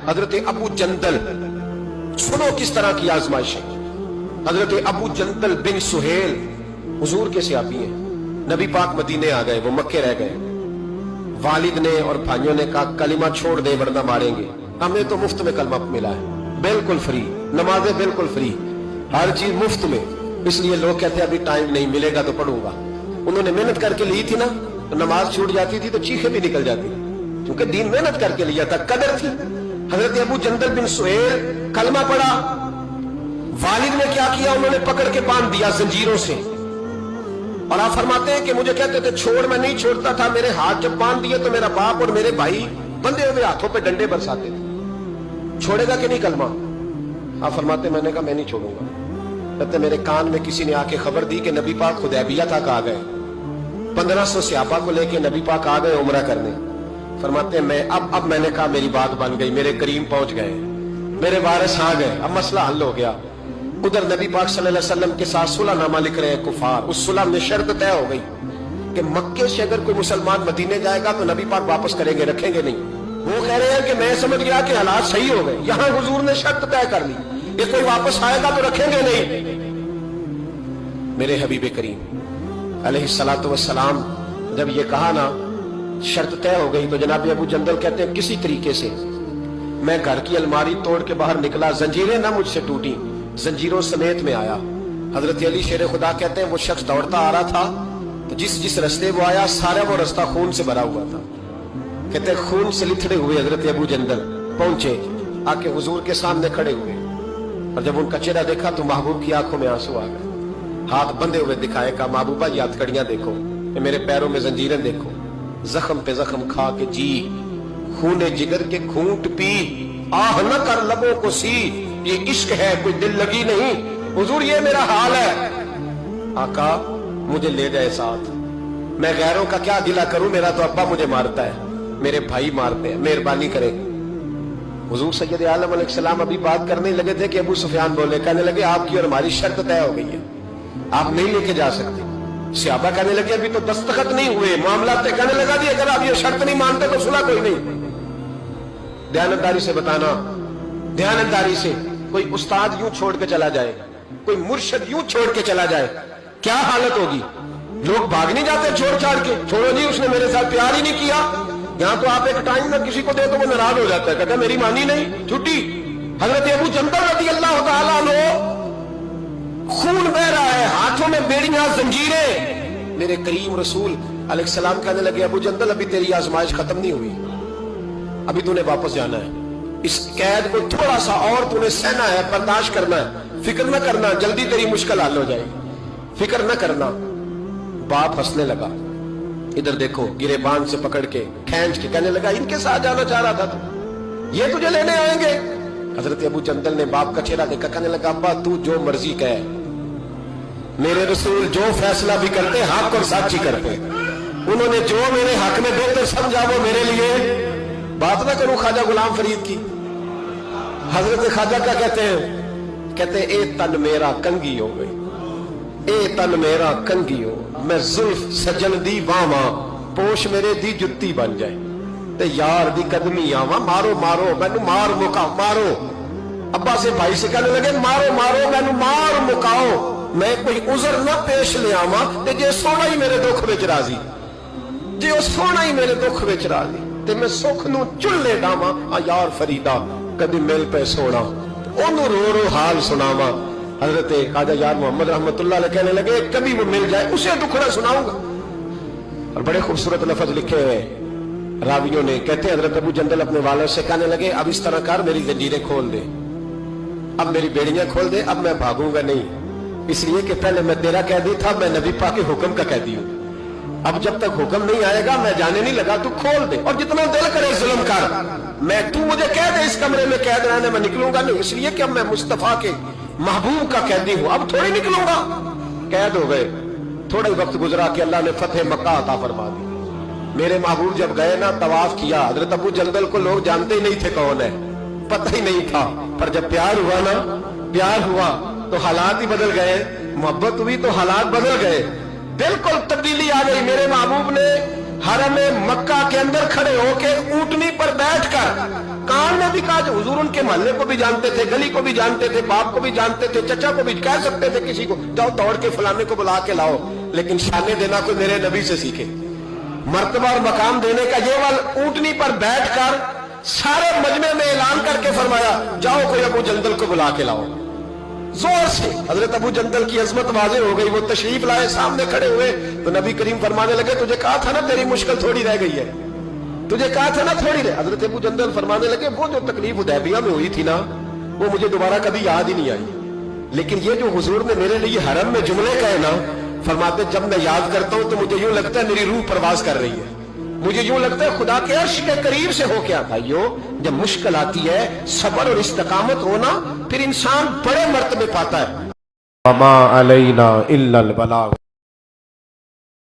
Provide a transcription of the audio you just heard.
हजरत अबू जंदल, सुनो किस तरह की आजमाइशें। हजरत अबू जंदल बिन सुहेल हुजूर के सहाबी हैं। नबी पाक मदीने आ गए, वो मक्के रह गए। वालिद ने और भाइयों ने कहा कलिमा छोड़ दे वरना मारेंगे। हमें तो मुफ्त में कलमा मिला है, बिल्कुल फ्री, नमाजें बिल्कुल फ्री, हर चीज मुफ्त में। इसलिए लोग कहते हैं अभी टाइम नहीं मिलेगा तो पढ़ूंगा। उन्होंने मेहनत करके ली थी ना, तो नमाज छूट जाती थी तो चीखें भी निकल जाती, क्योंकि दीन मेहनत करके लिया था, कदर थी। हजरत अबू जंदल बिन सुहेल कलमा पढ़ा, वालिद ने क्या किया, उन्होंने पकड़ के बांध दिया जंजीरों से। और आप फरमाते हैं कि मुझे कहते थे छोड़, मैं नहीं छोड़ता था। मेरे हाथ जब बांध दिए तो मेरा बाप और मेरे भाई बंधे हुए हाथों पे डंडे बरसाते थे। छोड़ेगा कि नहीं कलमा? आप फरमाते मैंने कहा मैं नहीं छोड़ूंगा। कहते मेरे कान में किसी ने आके खबर दी कि नबी पाक हुदैबिया तक आ गए, 1500 सहाबा को लेके नबी पाक आ गए उम्रा करने। फरमाते मैं अब मैंने कहा मेरी बात बन गई, मेरे करीम पहुंच गए, मेरे वारिस आ गए, अब मसला हल हो गया। उधर नबी पाक सल्लल्लाहु अलैहि वसल्लम के साथ सुलहनामा लिख रहे हैं कुफार। उस सुलह में शर्त तय हो गई कि मक्के से अगर कोई मुसलमान मदीने जाएगा तो नबी पाक वापस करेंगे, रखेंगे नहीं। वो कह रहे हैं कि मैं समझ गया कि हालात सही हो गए, यहां हुजूर ने शर्त तय कर ली, ये कोई वापस आएगा तो रखेंगे नहीं। मेरे हबीब करीम अलैहिस्सलातु वस्सलाम जब ये कहा ना, शर्त तय हो गई, तो जनाब अबू जंदल कहते हैं किसी तरीके से मैं घर की अलमारी तोड़ के बाहर निकला, जंजीरें ना मुझसे टूटी, जंजीरों समेत में आया। हजरत अली शेर खुदा कहते हैं वो शख्स दौड़ता आ रहा था, तो जिस रास्ते वो आया सारा वो रास्ता खून से भरा हुआ था। कहते खून से लिथड़े हुए हजरत अबू जंदल पहुंचे, आके हुजूर के सामने खड़े हुए, और जब उनका चेहरा देखा तो महबूब की आंखों में आंसू आ गए। हाथ बंधे हुए दिखाए, कहा महबूबा ये हथकड़ियां देखो, ये मेरे पैरों में जंजीरें देखो, जख्म पे जख्म खा के जी, खूने जिगर के घूंट पी, आह न कर लबों को सी, ये इश्क है कोई दिल लगी नहीं। हुजूर ये मेरा हाल है, आका मुझे ले जाए साथ, मैं गैरों का क्या गिला करूं, मेरा तो अब्बा मुझे मारता है, मेरे भाई मारते हैं, मेहरबानी करें। हुजूर सैयद आलम अलैहिस्सलाम अभी बात करने लगे थे कि अबू सुफियान बोले, कहने लगे आपकी और हमारी शर्त तय हो गई है, आप नहीं लेके जा सकते। सहाबा कहने लगे अभी तो दस्तखत नहीं हुए, मामला तय। कहने लगा जी अगर आप ये शर्त नहीं मानते तो सुना कोई नहीं। दयानतदारी से बताना, दयानतदारी से। कोई उस्ताद यूं छोड़ के चला जाए, कोई मुर्शिद यूं छोड़ के चला जाए, क्या हालत होगी? लोग भाग नहीं जाते छोड़ छाड़ के, छोड़ो जी उसने मेरे साथ प्यार ही नहीं किया। यहां तो आप एक टाइम में किसी को दे तो वो नाराज हो जाता है, कहता मेरी मानी नहीं, छुट्टी। हजरत अबू जंदल रज़ी अल्लाह तआला अन्हु, खून बह रहा है, हाथों में बेड़ियां जंजीरें। मेरे करीम रसूल अलैहिस्सलाम कहने लगे अबू जंदल अभी तेरी आजमाइश खत्म नहीं हुई, अभी तूने वापस जाना है, इस कैद को थोड़ा सा और तूने सहना है, बर्दाश्त करना है, फिक्र न करना, जल्दी तेरी मुश्किल हल हो जाएगी, फिक्र न करना। बाप हंसने लगा, इधर देखो, गिरेबान से पकड़ के खींच के कहने लगा इनके साथ जाना चाह रहा था तू, ये तुझे लेने आएंगे। हजरत अबू जंदल ने बाप का चेहरा देखा, कहने लगा अब्बा तू जो मर्जी कहे, मेरे रसूल जो फैसला भी करते हक और सच ही करते, उन्होंने जो मेरे हक में बेहतर समझा वो मेरे लिए। बात ना करूं ख्वाजा गुलाम फरीद की, हजरत ख्वाजा क्या कहते हैं, कहते ए तन मेरा कंगी हो गई, ए तन मेरा कंगी हो, मैं जुल्फ सजन दी वावा, पोश मेरे दी जुत्ती बन जाए, ते यार दी कदमी आवा, मारो मारो मैनू मार मुका मारो। अब्बा से भाई से कहने लगे मारो मारो मैनू मार मुकाओ, मैं कोई उजर ना पेश ले आवा, ते जे सोना ही मेरे दुख विच राजी, जे ओ सोना ही मेरे दुख विच राजी, ते मैं सुख नू चुल्ले डावा, आ यार फरीदा कदी मिल पे सोना, ओनू रो रो हाल सुनावा। हजरत ख्वाजा यार मोहम्मद रहमतुल्लाह अलैह कहने लगे कभी वो मिल जाए उसे दुखड़ा सुनाऊंगा। और बड़े खूबसूरत लफ्ज लिखे हुए रावियों ने, कहते हजरत अबू जंदल अपने वालिद से कहने लगे अब इस तरह कर, मेरी जंजीरें खोल दे, अब मेरी बेड़ियां खोल दे, अब मैं भागूंगा नहीं, इसलिए कि पहले मैं तेरा कैदी था, मैं नबी पाक के हुक्म का कैदी हूं, अब जब तक हुक्म नहीं आएगा मैं जाने नहीं लगा, तू खोल दे और जितना दिल करे जुल्म कर, मैं तू मुझे कह दे इस कमरे में कैद रहने, मैं निकलूंगा नहीं, इसलिए कि अब मैं मुस्तफा के महबूब का कैदी हूं, अब थोड़ी निकलूंगा। कैद हो गए, थोड़ा ही वक्त गुजरा कि अल्लाह ने फतेह मक्का अता फरमा दी। मेरे महबूब जब गए ना, तवाफ किया, हजरत अबू जंदल को लोग जानते ही नहीं थे कौन है, पता ही नहीं था, पर जब प्यार हुआ ना, प्यार हुआ तो हालात ही बदल गए, मोहब्बत हुई तो हालात बदल गए, बिल्कुल तब्दीली आ गई। मेरे महबूब ने हरम मक्का के अंदर खड़े होकर ऊंटनी पर बैठकर मकान में भी कहा, हुजूर उनके मोहल्ले को भी जानते थे, गली को भी जानते थे, बाप को भी जानते थे, चचा को भी कह सकते थे किसी को, जाओ दौड़ के फलाने को बुला के लाओ। लेकिन शाने देना कोई मेरे नबी से सीखे, मर्तबा और मकाम देने का ये वाल ऊंटनी पर बैठकर सारे मजमे में ऐलान करके फरमाया, जाओ कोई अबू जंदल को बुला के लाओ। जोर से हजरत अबू जंदल की अजमत वाज़ेह हो गई, वो तशरीफ लाए, सामने खड़े हुए तो नबी करीम फरमाने लगे, तुझे कहा था ना तेरी मुश्किल थोड़ी रह गई है, तुझे कहा था ना थोड़ी रह। हजरत अबू जंदल फरमाने लगे, वो जो तकलीफ हुदैबिया में हुई थी ना, वो मुझे दोबारा कभी याद ही नहीं आई, लेकिन ये जो हुजूर ने मेरे लिए हरम में जुमले कहे ना, फरमाते जब मैं याद करता हूं तो मुझे यूं लगता है मेरी रूह परवाज कर रही है, मुझे यूं लगता है खुदा के अर्श के करीब से हो क्या। भाइयों, जब मुश्किल आती है, सब्र और इस्तिकामत होना, फिर इंसान बड़े मर्तबे पाता है। वमा अलैना इल्लल बलाग।